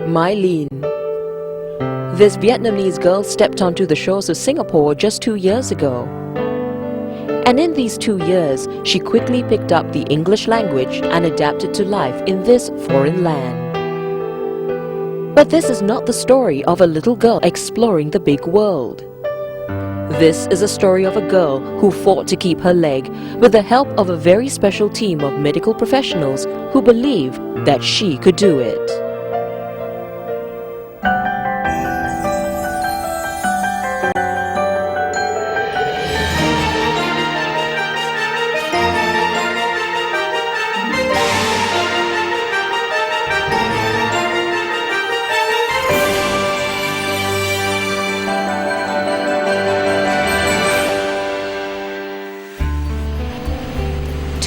Mylene. This Vietnamese girl stepped onto the shores of Singapore just 2 years ago. And in these 2 years, she quickly picked up the English language and adapted to life in this foreign land. But this is not the story of a little girl exploring the big world. This is a story of a girl who fought to keep her leg with the help of a very special team of medical professionals who believed that she could do it.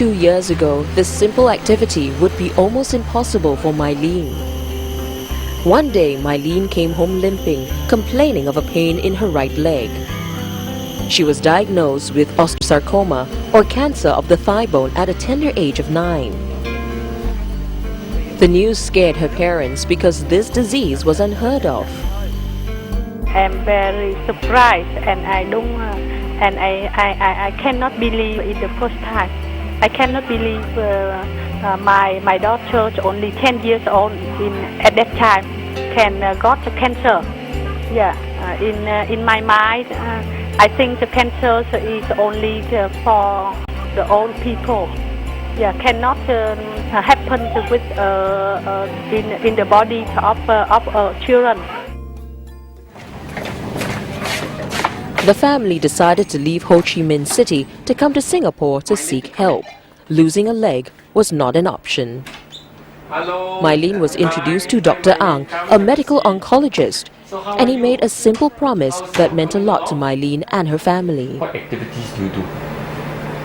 Two years ago, this simple activity would be almost impossible for Mylene. One day, Mylene came home limping, complaining of a pain in her right leg. She was diagnosed with osteosarcoma, or cancer of the thigh bone, at a tender age of 9. The news scared her parents because this disease was unheard of. I'm very surprised, and I cannot believe it the first time. I cannot believe my daughter, only 10 years old at that time, got the cancer. Yeah, in my mind, I think the cancer is only for the old people. Yeah, cannot happen with in the body of children. The family decided to leave Ho Chi Minh City to come to Singapore to seek help. Losing a leg was not an option. Mylene was introduced to Dr. Ang, a medical oncologist, and he made a simple promise that meant a lot to Mylene and her family. What activities do you do?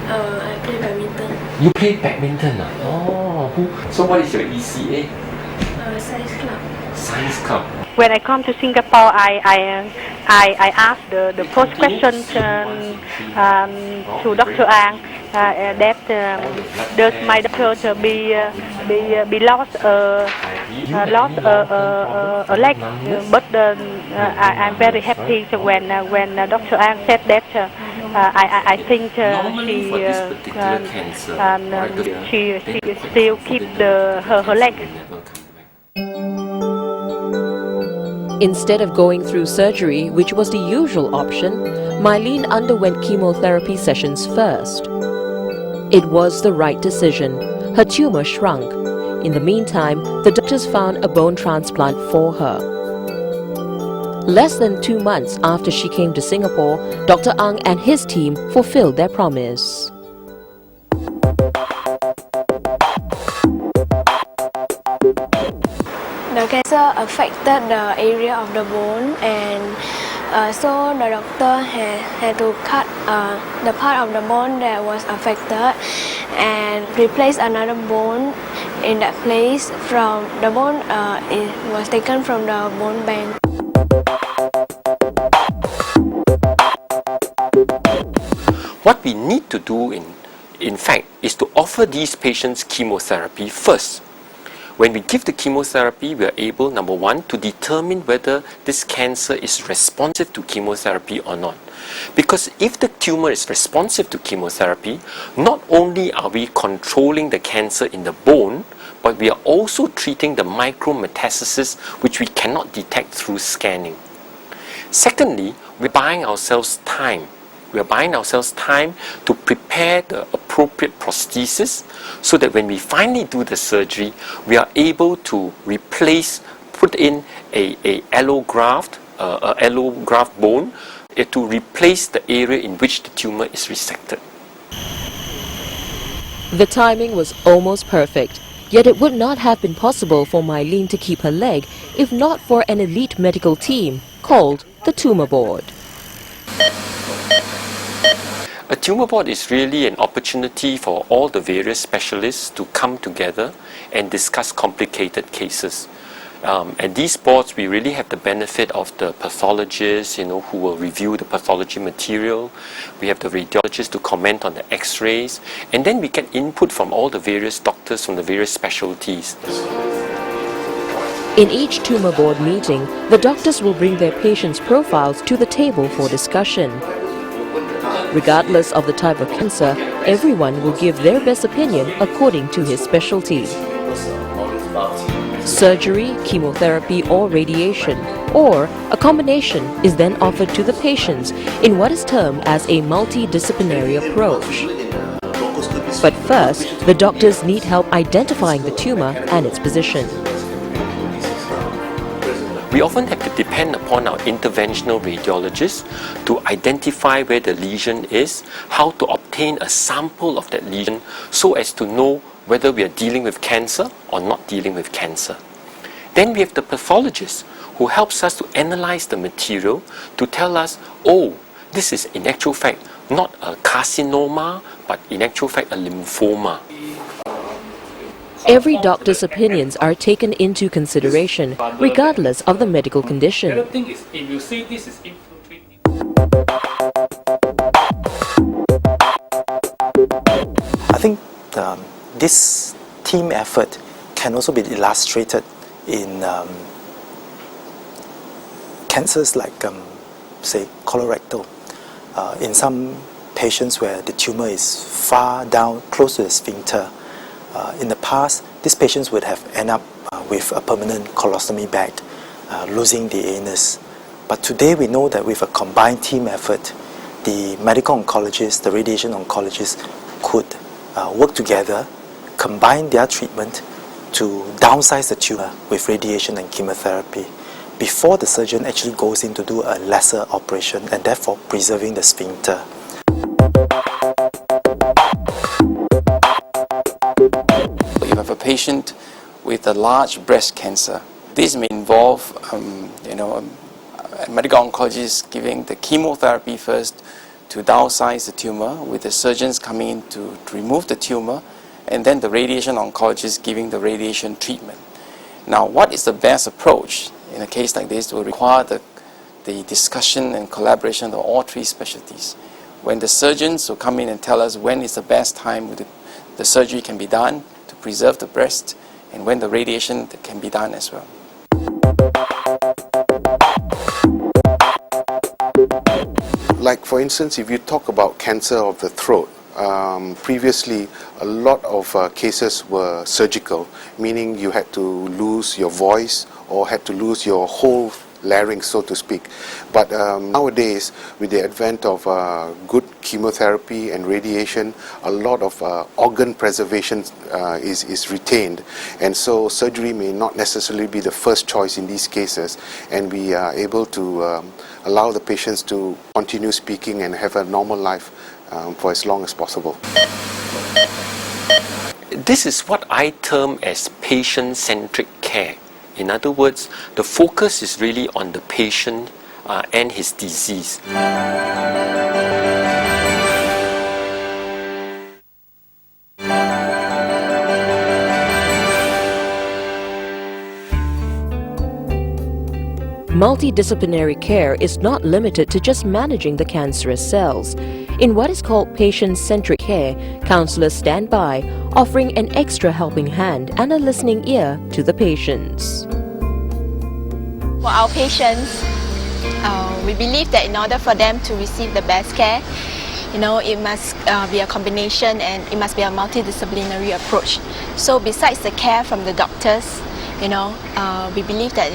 I play badminton. You play badminton? Oh, so what is your ECA? Science club. Science club. When I come to Singapore, I ask the first question to Dr. Ang that does my daughter be lost a leg, but I'm very happy when Dr. Ang said that I think she still keep her leg. Instead of going through surgery, which was the usual option, Mylene underwent chemotherapy sessions first. It was the right decision. Her tumor shrunk. In the meantime, the doctors found a bone transplant for her. Less than 2 months after she came to Singapore, Dr. Ang and his team fulfilled their promise. The cancer affected the area of the bone, and so the doctor had to cut the part of the bone that was affected and replace another bone in that place. From the bone, it was taken from the bone bank. What we need to do in fact is to offer these patients chemotherapy first. When we give the chemotherapy, we are able, number one, to determine whether this cancer is responsive to chemotherapy or not. Because if the tumor is responsive to chemotherapy, not only are we controlling the cancer in the bone, but we are also treating the micrometastasis, which we cannot detect through scanning. Secondly, we're buying ourselves time. We are buying ourselves time to prepare the appropriate prosthesis so that when we finally do the surgery, we are able to put in a allograft bone to replace the area in which the tumor is resected. The timing was almost perfect, yet it would not have been possible for Mylene to keep her leg if not for an elite medical team called the Tumor Board. A tumor board is really an opportunity for all the various specialists to come together and discuss complicated cases. At these boards, we really have the benefit of the pathologists, who will review the pathology material. We have the radiologists to comment on the x-rays, and then we get input from all the various doctors from the various specialties. In each tumor board meeting, the doctors will bring their patients' profiles to the table for discussion. Regardless of the type of cancer, everyone will give their best opinion according to his specialty. Surgery, chemotherapy or radiation, or a combination is then offered to the patients in what is termed as a multidisciplinary approach. But first, the doctors need help identifying the tumor and its position. We often have to depend upon our interventional radiologists to identify where the lesion is, how to obtain a sample of that lesion so as to know whether we are dealing with cancer or not dealing with cancer. Then we have the pathologist who helps us to analyze the material to tell us, oh, this is in actual fact not a carcinoma, but in actual fact a lymphoma. Every doctor's opinions are taken into consideration, regardless of the medical condition. The other thing is, if you see this is infiltrating. I think this team effort can also be illustrated in cancers like, say, colorectal. In some patients where the tumor is far down, close to the sphincter, in the past, these patients would have ended up with a permanent colostomy bag, losing the anus. But today we know that with a combined team effort, the medical oncologists, the radiation oncologists could work together, combine their treatment to downsize the tumor with radiation and chemotherapy before the surgeon actually goes in to do a lesser operation and therefore preserving the sphincter. If you have a patient with a large breast cancer, this may involve a medical oncologist giving the chemotherapy first to downsize the tumor, with the surgeons coming in to remove the tumor, and then the radiation oncologist giving the radiation treatment. Now, what is the best approach in a case like this? Will require the discussion and collaboration of all three specialties. When the surgeons will come in and tell us when is the best time the surgery can be done to preserve the breast, and when the radiation can be done as well. Like for instance, if you talk about cancer of the throat, previously a lot of cases were surgical, meaning you had to lose your voice or had to lose your whole larynx, so to speak. But nowadays, with the advent of good chemotherapy and radiation, a lot of organ preservation is retained, and so surgery may not necessarily be the first choice in these cases, and we are able to allow the patients to continue speaking and have a normal life for as long as possible. This is what I term as patient-centric care. In other words, the focus is really on the patient and his disease. Multidisciplinary care is not limited to just managing the cancerous cells. In what is called patient-centric care, counselors stand by, offering an extra helping hand and a listening ear to the patients. For our patients, we believe that in order for them to receive the best care, it must be a combination, and it must be a multidisciplinary approach. So besides the care from the doctors, we believe that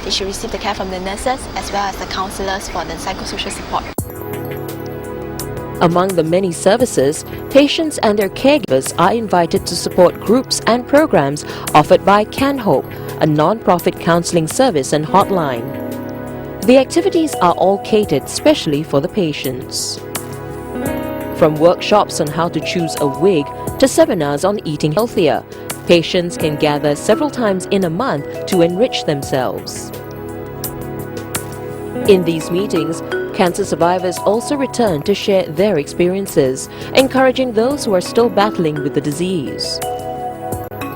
they should receive the care from the nurses as well as the counselors for the psychosocial support. Among the many services, patients and their caregivers are invited to support groups and programs offered by Can Hope, a non-profit counseling service and hotline. The activities are all catered specially for the patients. From workshops on how to choose a wig to seminars on eating healthier, patients can gather several times in a month to enrich themselves. In these meetings, cancer survivors also return to share their experiences, encouraging those who are still battling with the disease.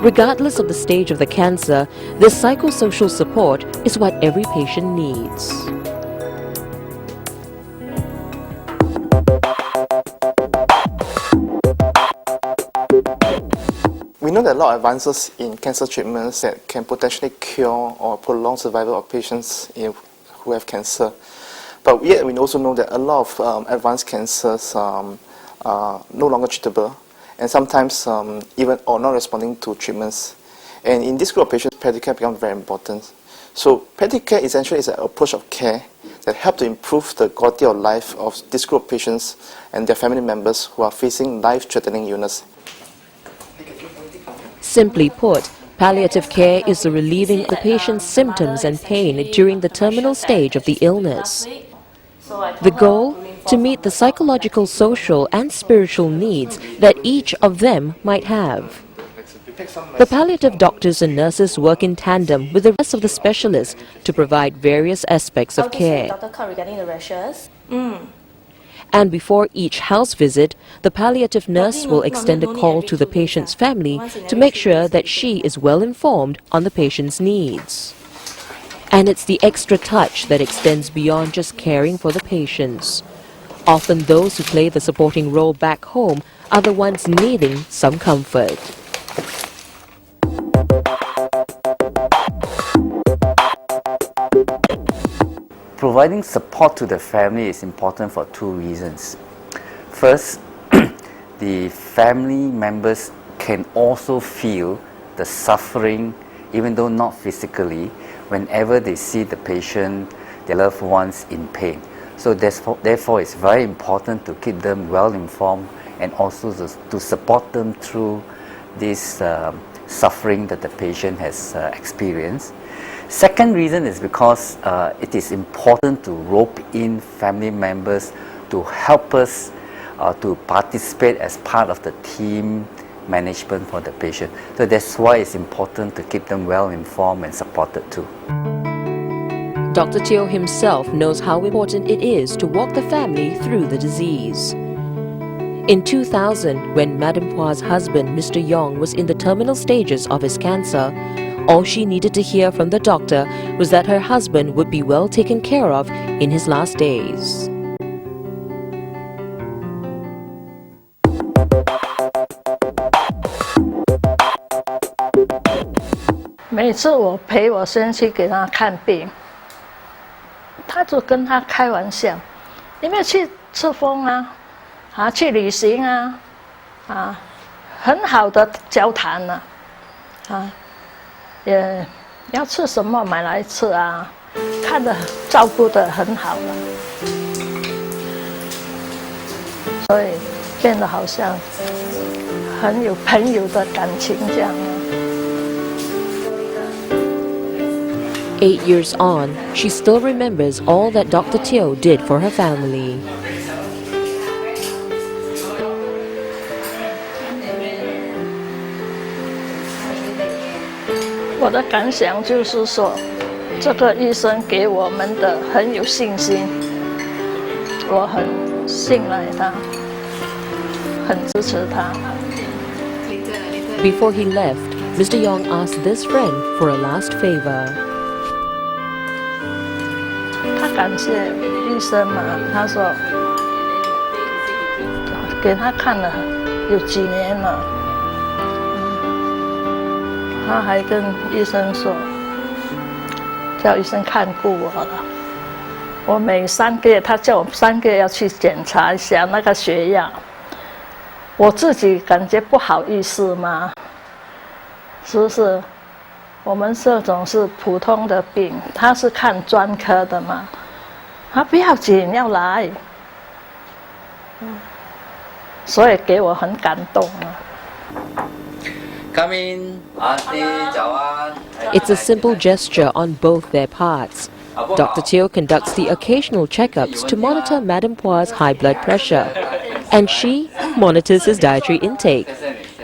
Regardless of the stage of the cancer, this psychosocial support is what every patient needs. We know know there are a lot of advances in cancer treatments that can potentially cure or prolong survival of patients who have cancer. But yet we also know that a lot of advanced cancers are no longer treatable, and sometimes even or not responding to treatments. And in this group of patients, pedicare becomes very important. So pedicare essentially is an approach of care that helps to improve the quality of life of this group of patients and their family members who are facing life-threatening illness. Simply put, palliative care is the relieving of the patient's symptoms and pain during the terminal stage of the illness. The goal? To meet the psychological, social and spiritual needs that each of them might have. The palliative doctors and nurses work in tandem with the rest of the specialists to provide various aspects of care. And before each house visit, the palliative nurse will extend a call to the patient's family to make sure that she is well informed on the patient's needs. And it's the extra touch that extends beyond just caring for the patients. Often those who play the supporting role back home are the ones needing some comfort. Providing support to the family is important for two reasons. First, the family members can also feel the suffering, even though not physically, whenever they see the patient, their loved ones in pain. So therefore it's very important to keep them well informed and also to support them through this suffering that the patient has experienced. Second reason is because it is important to rope in family members to help us to participate as part of the team management for the patient. So that's why it's important to keep them well informed and supported too. Dr. Teo himself knows how important it is to walk the family through the disease. In 2000, when Madam Pua's husband, Mr. Yong, was in the terminal stages of his cancer, all she needed to hear from the doctor was that her husband would be well taken care of in his last days.每次我陪我先去给他看病，他就跟他开玩笑，有没有去吃风啊？去旅行啊？很好的交谈啊，也要吃什么买来吃啊，看得照顾得很好了，所以变得好像很有朋友的感情这样。8 years on, she still remembers all that Dr. Teo did for her family.我的感想就是说，这个医生给我们的很有信心，我很信赖他，很支持他。Before he left, Mr. Yong asked this friend for a last favor. 他感谢医生嘛，他说给他看了有几年了，他还跟医生说，叫医生看顾我了。我每3个月，他叫我3个月要去检查一下那个血压，我自己感觉不好意思嘛，是不是？我们这种是普通的病，他是看专科的嘛，他不要紧，要来，所以给我很感动啊。Come in, Auntie, 早安。 It's a simple gesture on both their parts. Dr. Teo conducts the occasional checkups to monitor Madam Pua's high blood pressure, and she monitors his dietary intake.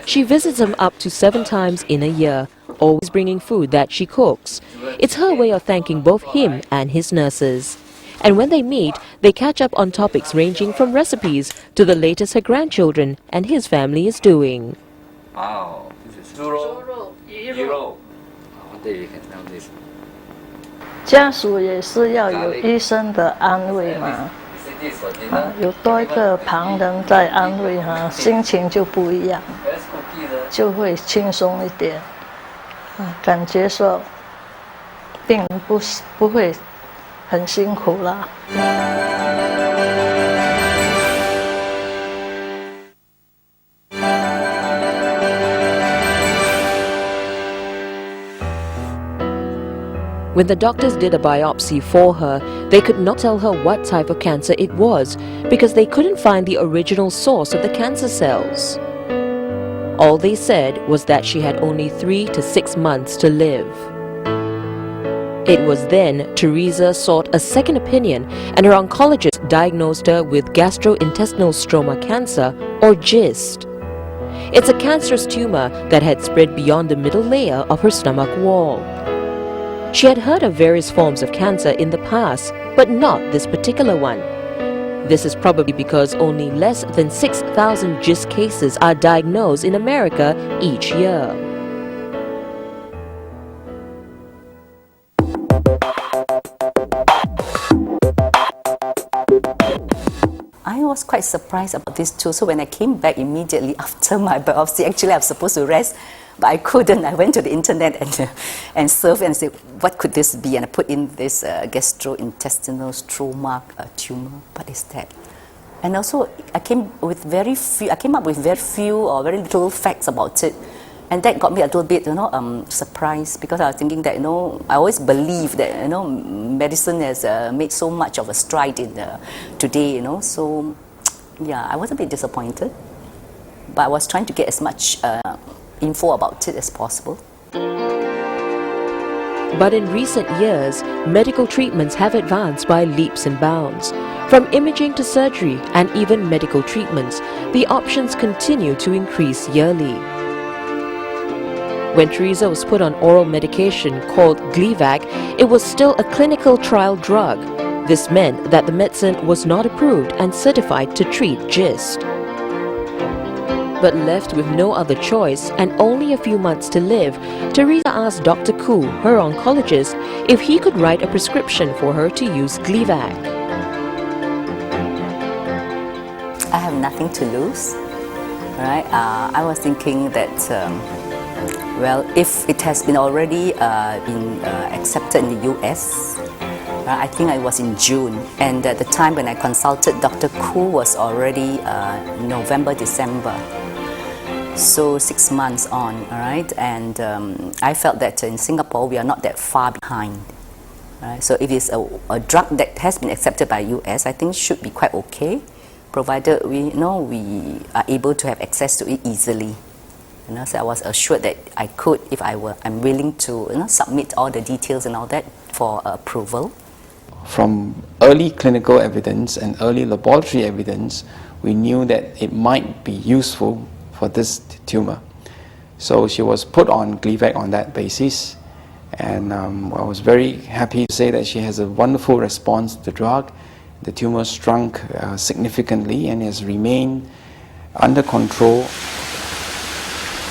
She visits him up to 7 times in a year, always bringing food that she cooks. It's her way of thanking both him and his nurses. And when they meet, they catch up on topics ranging from recipes to the latest her grandchildren and his family is doing. Wow, this is 猪肉。There you can know this. 家属也是要有医生的安慰嘛，有多一个旁人在安慰哈，心情就不一样，就会轻松一点，感觉说病人不会很辛苦啦。When the doctors did a biopsy for her, they could not tell her what type of cancer it was because they couldn't find the original source of the cancer cells. All they said was that she had only 3 to 6 months to live. It was then Teresa sought a second opinion and her oncologist diagnosed her with gastrointestinal stroma cancer, or GIST. It's a cancerous tumor that had spread beyond the middle layer of her stomach wall. She had heard of various forms of cancer in the past, but not this particular one. This is probably because only less than 6,000 GIST cases are diagnosed in America each year. I was quite surprised about this too. So when I came back immediately after my biopsy, actually I was supposed to rest, but I couldn't. I went to the internet and surfed and said, what could this be? And I put in this gastrointestinal stroma tumor. What is that? And also I came up with very few or very little facts about it. And that got me a little bit, surprised, because I was thinking that, I always believe that, medicine has made so much of a stride in today, So, yeah, I was a bit disappointed. But I was trying to get as much info about it as possible. But in recent years, medical treatments have advanced by leaps and bounds. From imaging to surgery and even medical treatments, the options continue to increase yearly. When Teresa was put on oral medication called Gleevec, it was still a clinical trial drug. This meant that the medicine was not approved and certified to treat GIST. But left with no other choice and only a few months to live, Teresa asked Dr. Koo, her oncologist, if he could write a prescription for her to use Gleevec. I have nothing to lose, right? I was thinking that well, if it has been already been accepted in the US, I think it was in June, and at the time when I consulted Dr. Koo was already November, December, so 6 months on, all right, and I felt that in Singapore we are not that far behind, right? So if it's a drug that has been accepted by US, I think should be quite okay, provided we are able to have access to it easily. So I was assured that I could, if I'm willing to submit all the details and all that for approval. From early clinical evidence and early laboratory evidence, we knew that it might be useful for this tumor. So she was put on Gleevec on that basis, and I was very happy to say that she has a wonderful response to the drug. The tumor shrunk significantly and has remained under control.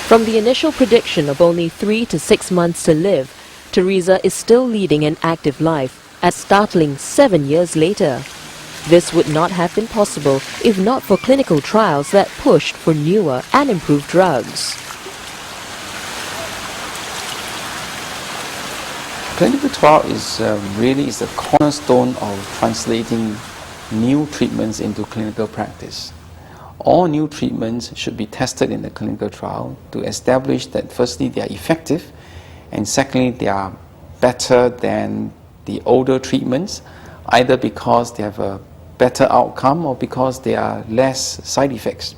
From the initial prediction of only 3 to 6 months to live, Teresa is still leading an active life a startling 7 years later. This would not have been possible if not for clinical trials that pushed for newer and improved drugs. Clinical trial is really the cornerstone of translating new treatments into clinical practice. All new treatments should be tested in the clinical trial to establish that firstly they are effective, and secondly they are better than the older treatments, either because they have a better outcome or because they are less side effects.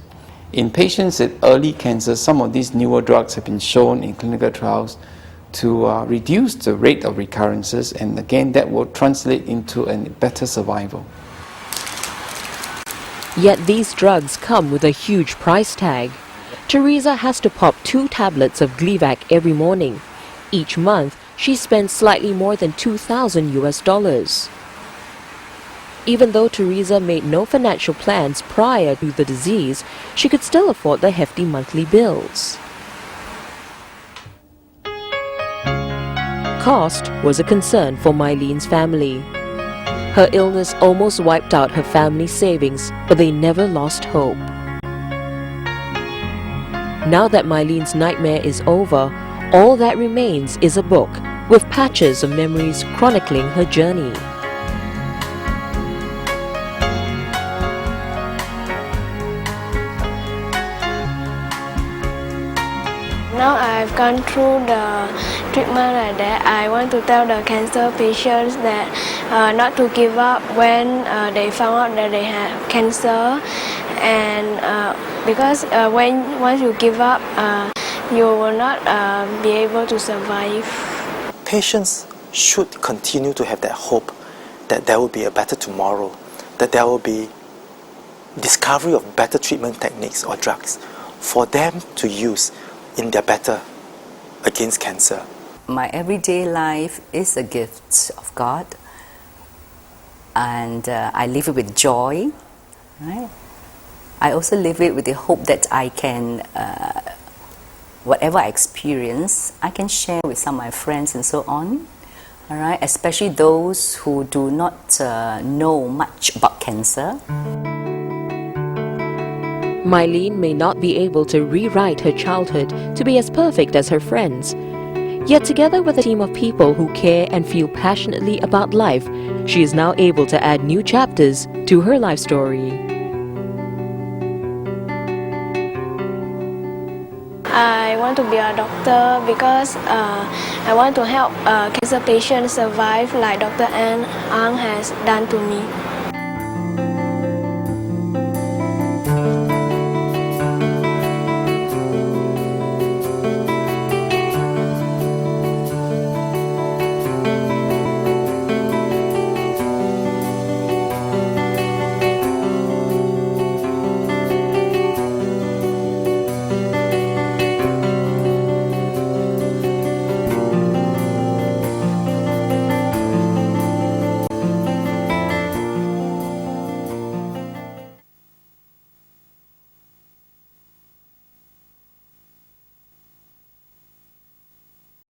In patients with early cancer, some of these newer drugs have been shown in clinical trials to reduce the rate of recurrences, and again that will translate into a better survival. Yet these drugs come with a huge price tag. Teresa has to pop 2 tablets of Gleevec every morning. Each month, she spends slightly more than $2,000. Even though Teresa made no financial plans prior to the disease, she could still afford the hefty monthly bills. Cost was a concern for Mylene's family. Her illness almost wiped out her family's savings, but they never lost hope. Now that Mylene's nightmare is over, all that remains is a book with patches of memories chronicling her journey. Now I've gone through the treatment like that, I want to tell the cancer patients that not to give up when they found out that they have cancer, and because once you give up, you will not be able to survive. Patients should continue to have that hope that there will be a better tomorrow, that there will be discovery of better treatment techniques or drugs for them to use in their battle against cancer. My everyday life is a gift of God, and I live it with joy. Right? I also live it with the hope that I can, whatever I experience, I can share with some of my friends and so on. All right? Especially those who do not know much about cancer. Mylene may not be able to rewrite her childhood to be as perfect as her friends. Yet together with a team of people who care and feel passionately about life, she is now able to add new chapters to her life story. I want to be a doctor because I want to help cancer patients survive like Dr. Ang has done to me.